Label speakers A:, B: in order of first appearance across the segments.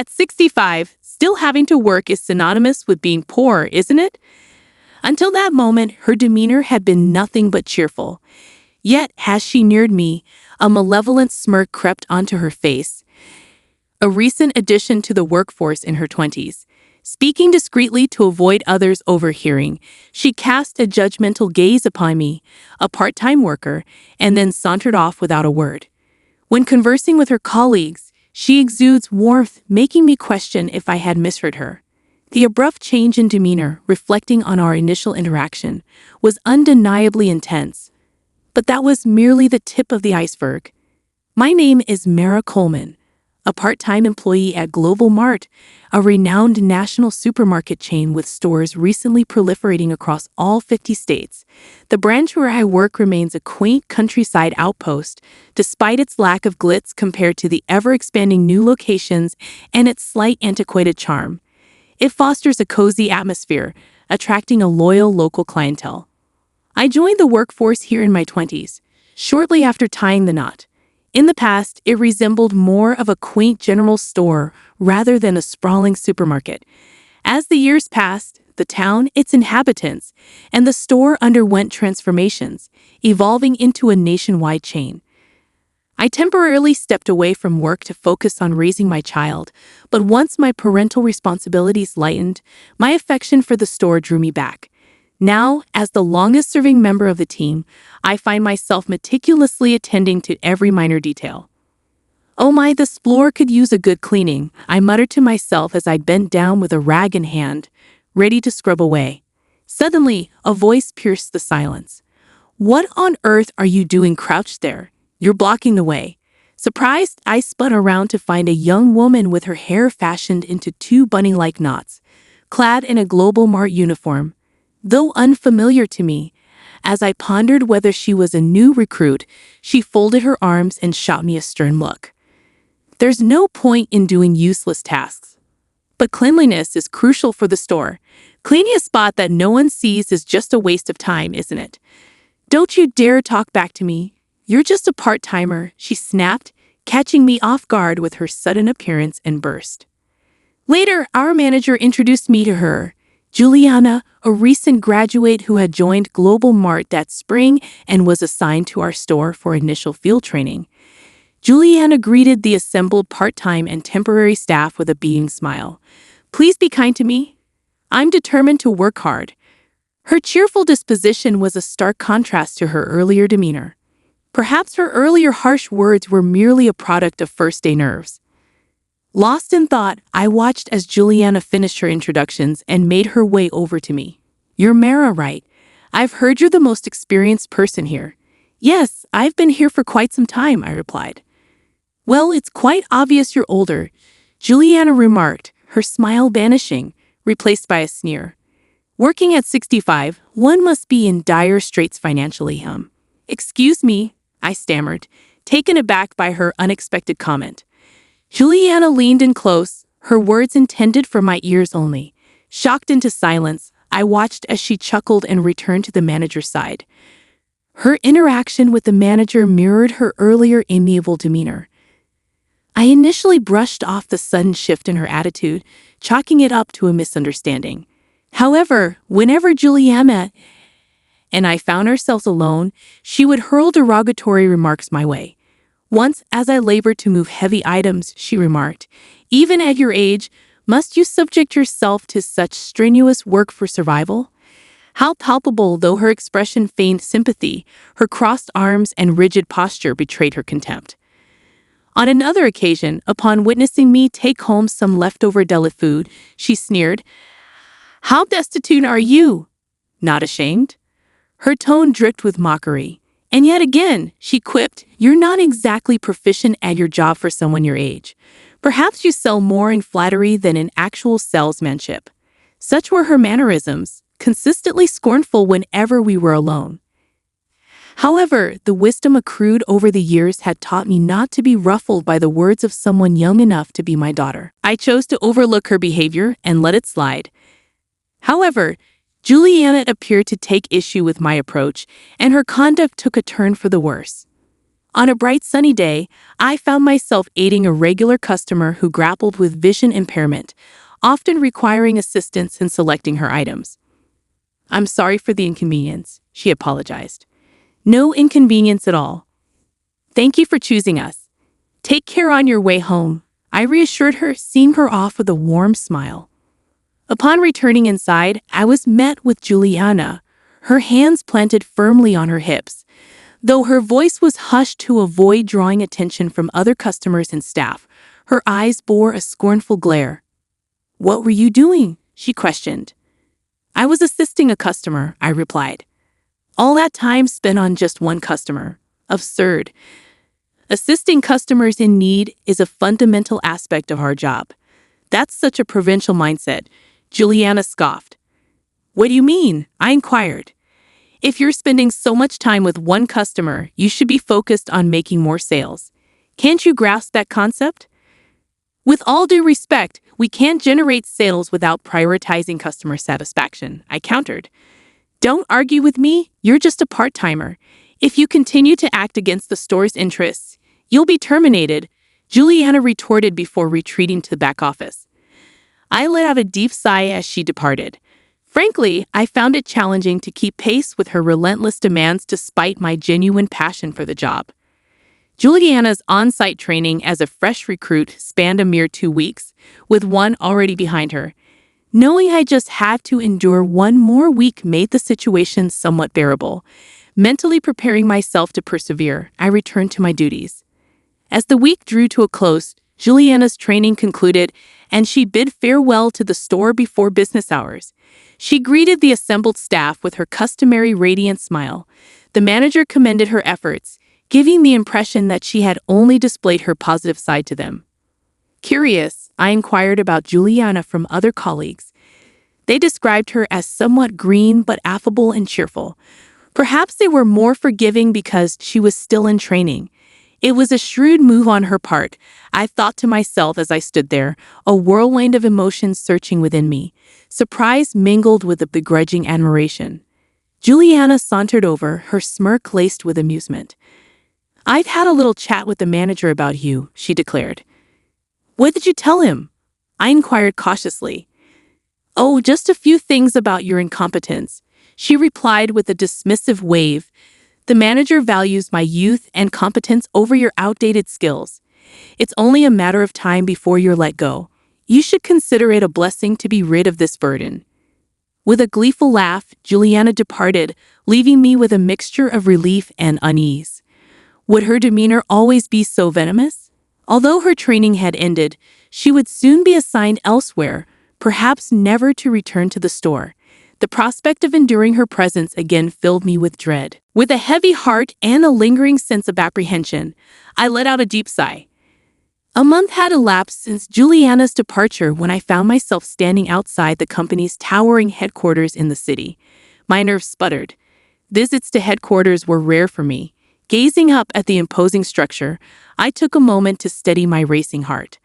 A: At 65, still having to work is synonymous with being poor, isn't it? Until that moment, her demeanor had been nothing but cheerful. Yet, as she neared me, a malevolent smirk crept onto her face. A recent addition to the workforce in her 20s. Speaking discreetly to avoid others overhearing, she cast a judgmental gaze upon me, a part-time worker, and then sauntered off without a word. When conversing with her colleagues, she exudes warmth, making me question if I had misheard her. The abrupt change in demeanor, reflecting on our initial interaction, was undeniably intense. But that was merely the tip of the iceberg. My name is Mara Coleman, a part-time employee at Global Mart, a renowned national supermarket chain with stores recently proliferating across all 50 states. The branch where I work remains a quaint countryside outpost, despite its lack of glitz compared to the ever-expanding new locations and its slight antiquated charm. It fosters a cozy atmosphere, attracting a loyal local clientele. I joined the workforce here in my 20s, shortly after tying the knot. In the past, it resembled more of a quaint general store rather than a sprawling supermarket. As the years passed, the town, its inhabitants, and the store underwent transformations, evolving into a nationwide chain. I temporarily stepped away from work to focus on raising my child, but once my parental responsibilities lightened, my affection for the store drew me back. Now, as the longest-serving member of the team, I find myself meticulously attending to every minor detail. "Oh my, this floor could use a good cleaning," I muttered to myself as I bent down with a rag in hand, ready to scrub away. Suddenly, a voice pierced the silence. "What on earth are you doing crouched there? You're blocking the way." Surprised, I spun around to find a young woman with her hair fashioned into two bunny-like knots, clad in a Global Mart uniform. Though unfamiliar to me, as I pondered whether she was a new recruit, she folded her arms and shot me a stern look. "There's no point in doing useless tasks. But cleanliness is crucial for the store. Cleaning a spot that no one sees is just a waste of time, isn't it? Don't you dare talk back to me. You're just a part-timer," she snapped, catching me off guard with her sudden appearance and burst. Later, our manager introduced me to her, Juliana, a recent graduate who had joined Global Mart that spring and was assigned to our store for initial field training. Juliana greeted the assembled part-time and temporary staff with a beaming smile. "Please be kind to me. I'm determined to work hard." Her cheerful disposition was a stark contrast to her earlier demeanor. Perhaps her earlier harsh words were merely a product of first-day nerves. Lost in thought, I watched as Juliana finished her introductions and made her way over to me. "You're Mara, right? I've heard you're the most experienced person here." "Yes, I've been here for quite some time," I replied. "Well, it's quite obvious you're older," Juliana remarked, her smile vanishing, replaced by a sneer. "Working at 65, one must be in dire straits financially, "Excuse me," I stammered, taken aback by her unexpected comment. Juliana leaned in close, her words intended for my ears only. Shocked into silence, I watched as she chuckled and returned to the manager's side. Her interaction with the manager mirrored her earlier amiable demeanor. I initially brushed off the sudden shift in her attitude, chalking it up to a misunderstanding. However, whenever Juliana and I found ourselves alone, she would hurl derogatory remarks my way. Once, as I labored to move heavy items, she remarked, "Even at your age, must you subject yourself to such strenuous work for survival?" How palpable, though her expression feigned sympathy, her crossed arms and rigid posture betrayed her contempt. On another occasion, upon witnessing me take home some leftover deli food, she sneered, "How destitute are you? Not ashamed?" Her tone dripped with mockery. And yet again, she quipped, "You're not exactly proficient at your job for someone your age. Perhaps you sell more in flattery than in actual salesmanship." Such were her mannerisms, consistently scornful whenever we were alone. However, the wisdom accrued over the years had taught me not to be ruffled by the words of someone young enough to be my daughter. I chose to overlook her behavior and let it slide. However, Juliana appeared to take issue with my approach, and her conduct took a turn for the worse. On a bright sunny day, I found myself aiding a regular customer who grappled with vision impairment, often requiring assistance in selecting her items. "I'm sorry for the inconvenience," she apologized. "No inconvenience at all. Thank you for choosing us. Take care on your way home," I reassured her, seeing her off with a warm smile. Upon returning inside, I was met with Juliana, her hands planted firmly on her hips. Though her voice was hushed to avoid drawing attention from other customers and staff, her eyes bore a scornful glare. "What were you doing?" she questioned. "I was assisting a customer," I replied. "All that time spent on just one customer. Absurd. Assisting customers in need is a fundamental aspect of our job." "That's such a provincial mindset," Juliana scoffed. "What do you mean?" I inquired. "If you're spending so much time with one customer, you should be focused on making more sales. Can't you grasp that concept?" "With all due respect, we can't generate sales without prioritizing customer satisfaction," I countered. "Don't argue with me, you're just a part-timer. If you continue to act against the store's interests, you'll be terminated," Juliana retorted before retreating to the back office. I let out a deep sigh as she departed. Frankly, I found it challenging to keep pace with her relentless demands despite my genuine passion for the job. Juliana's on-site training as a fresh recruit spanned a mere 2 weeks, with one already behind her. Knowing I just had to endure one more week made the situation somewhat bearable. Mentally preparing myself to persevere, I returned to my duties. As the week drew to a close, Juliana's training concluded, and she bid farewell to the store before business hours. She greeted the assembled staff with her customary radiant smile. The manager commended her efforts, giving the impression that she had only displayed her positive side to them. Curious, I inquired about Juliana from other colleagues. They described her as somewhat green but affable and cheerful. Perhaps they were more forgiving because she was still in training. It was a shrewd move on her part, I thought to myself as I stood there, a whirlwind of emotions surging within me, surprise mingled with a begrudging admiration. Juliana sauntered over, her smirk laced with amusement. "I've had a little chat with the manager about you," she declared. "What did you tell him?" I inquired cautiously. "Oh, just a few things about your incompetence," she replied with a dismissive wave. "The manager values my youth and competence over your outdated skills. It's only a matter of time before you're let go. You should consider it a blessing to be rid of this burden." With a gleeful laugh, Juliana departed, leaving me with a mixture of relief and unease. Would her demeanor always be so venomous? Although her training had ended, she would soon be assigned elsewhere, perhaps never to return to the store. The prospect of enduring her presence again filled me with dread. With a heavy heart and a lingering sense of apprehension, I let out a deep sigh. A month had elapsed since Juliana's departure when I found myself standing outside the company's towering headquarters in the city. My nerves sputtered. Visits to headquarters were rare for me. Gazing up at the imposing structure, I took a moment to steady my racing heart.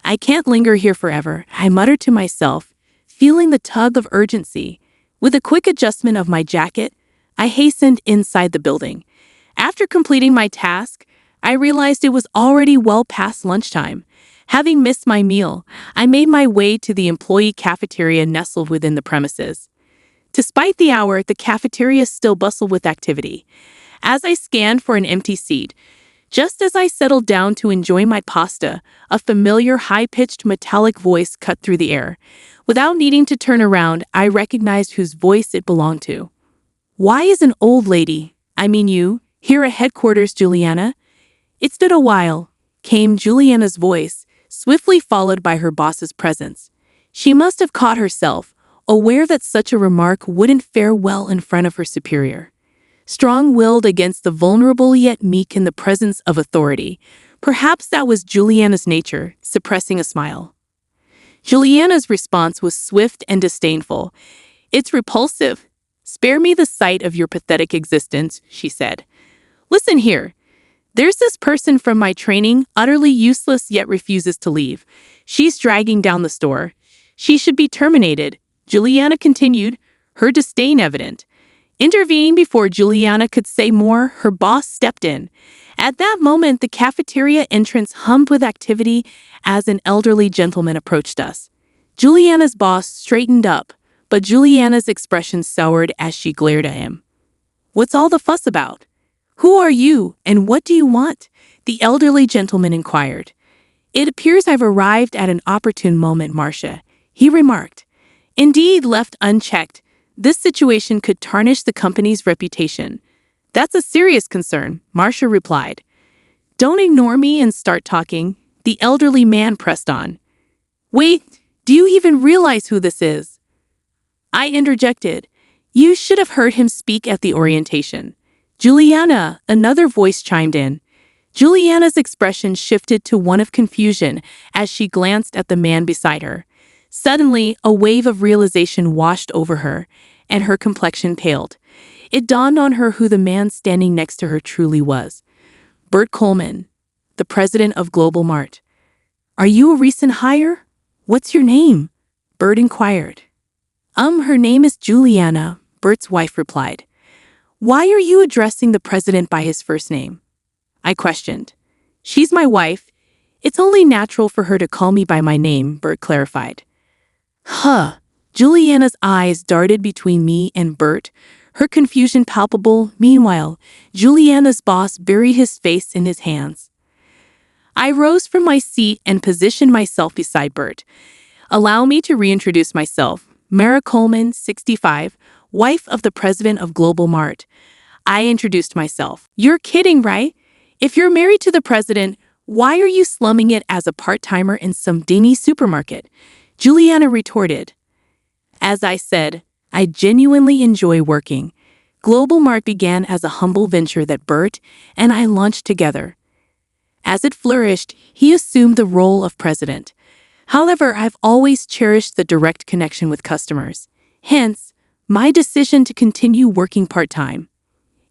A: "I can't linger here forever," I muttered to myself, feeling the tug of urgency. With a quick adjustment of my jacket, I hastened inside the building. After completing my task, I realized it was already well past lunchtime. Having missed my meal, I made my way to the employee cafeteria nestled within the premises. Despite the hour, the cafeteria still bustled with activity. As I scanned for an empty seat, just as I settled down to enjoy my pasta, a familiar high-pitched metallic voice cut through the air. Without needing to turn around, I recognized whose voice it belonged to. "Why is an old lady, I mean you, here at headquarters, Juliana?" "It's been a while," came Juliana's voice, swiftly followed by her boss's presence. She must have caught herself, aware that such a remark wouldn't fare well in front of her superior. Strong-willed against the vulnerable yet meek in the presence of authority. Perhaps that was Juliana's nature, suppressing a smile. Juliana's response was swift and disdainful. "It's repulsive. Spare me the sight of your pathetic existence," she said. "Listen here. There's this person from my training, utterly useless yet refuses to leave. She's dragging down the store. She should be terminated," Juliana continued, her disdain evident. Intervening before Juliana could say more, her boss stepped in. At that moment, the cafeteria entrance hummed with activity as an elderly gentleman approached us. Juliana's boss straightened up, but Juliana's expression soured as she glared at him. "What's all the fuss about? Who are you, and what do you want?" the elderly gentleman inquired. "It appears I've arrived at an opportune moment, Marcia," he remarked. "Indeed, left unchecked, this situation could tarnish the company's reputation." "That's a serious concern," Marcia replied. "Don't ignore me and start talking," the elderly man pressed on. "Wait, do you even realize who this is?" I interjected. "You should have heard him speak at the orientation." "Juliana," another voice chimed in. Juliana's expression shifted to one of confusion as she glanced at the man beside her. Suddenly, a wave of realization washed over her, and her complexion paled. It dawned on her who the man standing next to her truly was. Bert Coleman, the president of Global Mart. "Are you a recent hire? What's your name?" Bert inquired. Her name is Juliana," Bert's wife replied. "Why are you addressing the president by his first name?" I questioned. "She's my wife. It's only natural for her to call me by my name," Bert clarified. Juliana's eyes darted between me and Bert, her confusion palpable. Meanwhile, Juliana's boss buried his face in his hands. I rose from my seat and positioned myself beside Bert. "Allow me to reintroduce myself. Mara Coleman, 65, wife of the president of Global Mart." I introduced myself. "You're kidding, right? If you're married to the president, why are you slumming it as a part-timer in some dingy supermarket?" Juliana retorted. As I said, I genuinely enjoy working. Global Mart began as a humble venture that Bert and I launched together. As it flourished, he assumed the role of president. However, I've always cherished the direct connection with customers. Hence, my decision to continue working part-time.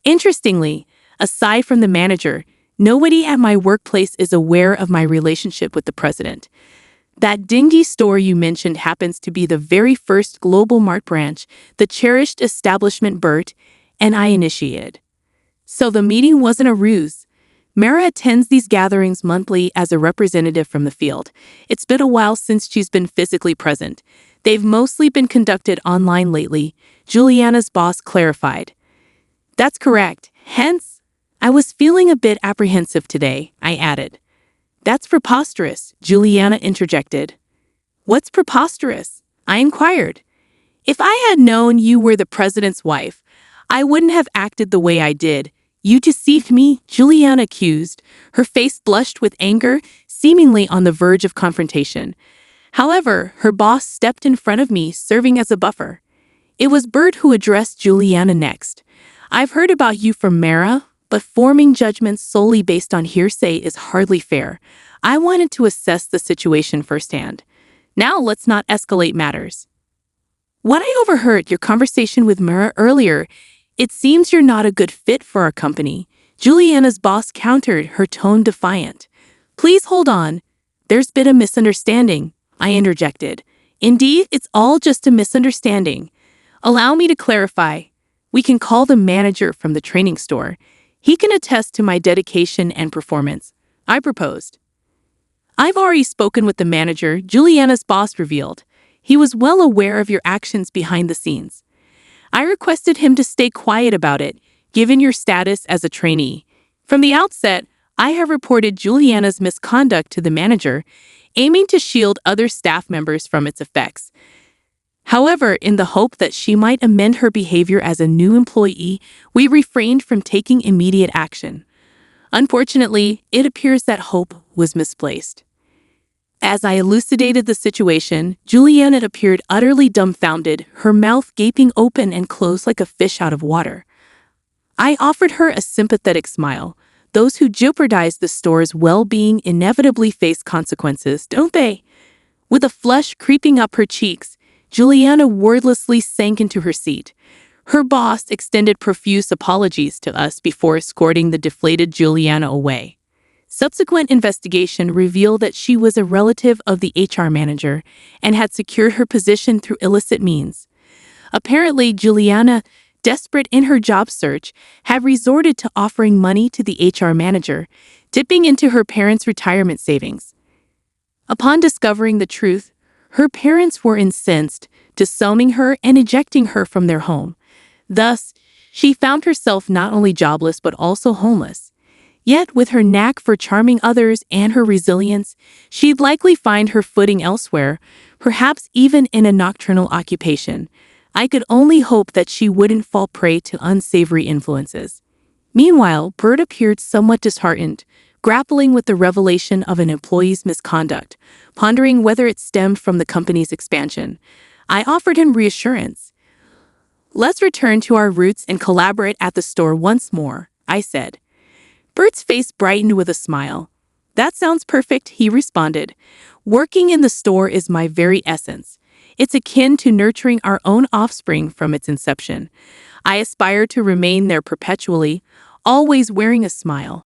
A: Interestingly, aside from the manager, nobody at my workplace is aware of my relationship with the president. That dingy store you mentioned happens to be the very first Global Mart branch, the cherished establishment Bert and I initiated. So the meeting wasn't a ruse. Mara attends these gatherings monthly as a representative from the field. It's been a while since she's been physically present. They've mostly been conducted online lately, Juliana's boss clarified. "That's correct. Hence, I was feeling a bit apprehensive today," I added. "That's preposterous," Juliana interjected. "What's preposterous?" I inquired. "If I had known you were the president's wife, I wouldn't have acted the way I did. You deceived me," Juliana accused. Her face blushed with anger, seemingly on the verge of confrontation. However, her boss stepped in front of me, serving as a buffer. It was Bert who addressed Juliana next. "I've heard about you from Mara, but forming judgments solely based on hearsay is hardly fair. I wanted to assess the situation firsthand. Now let's not escalate matters." "What I overheard your conversation with Mara earlier, it seems you're not a good fit for our company," Juliana's boss countered, her tone defiant. "Please hold on. There's been a misunderstanding," I interjected. "Indeed, it's all just a misunderstanding. Allow me to clarify. We can call the manager from the training store. He can attest to my dedication and performance," I proposed. "I've already spoken with the manager," Juliana's boss revealed. "He was well aware of your actions behind the scenes. I requested him to stay quiet about it, given your status as a trainee. From the outset, I have reported Juliana's misconduct to the manager, aiming to shield other staff members from its effects. However, in the hope that she might amend her behavior as a new employee, we refrained from taking immediate action. Unfortunately, it appears that hope was misplaced." As I elucidated the situation, Juliana appeared utterly dumbfounded, her mouth gaping open and closed like a fish out of water. I offered her a sympathetic smile. Those who jeopardize the store's well-being inevitably face consequences, don't they? With a flush creeping up her cheeks, Juliana wordlessly sank into her seat. Her boss extended profuse apologies to us before escorting the deflated Juliana away. Subsequent investigation revealed that she was a relative of the HR manager and had secured her position through illicit means. Apparently, Juliana desperate in her job search, had resorted to offering money to the HR manager, dipping into her parents' retirement savings. Upon discovering the truth, her parents were incensed, disowning her and ejecting her from their home. Thus, she found herself not only jobless but also homeless. Yet, with her knack for charming others and her resilience, she'd likely find her footing elsewhere, perhaps even in a nocturnal occupation. I could only hope that she wouldn't fall prey to unsavory influences. Meanwhile, Bert appeared somewhat disheartened, grappling with the revelation of an employee's misconduct, pondering whether it stemmed from the company's expansion. I offered him reassurance. "Let's return to our roots and collaborate at the store once more," I said. Bert's face brightened with a smile. "That sounds perfect," he responded. "Working in the store is my very essence. It's akin to nurturing our own offspring from its inception. I aspire to remain there perpetually, always wearing a smile."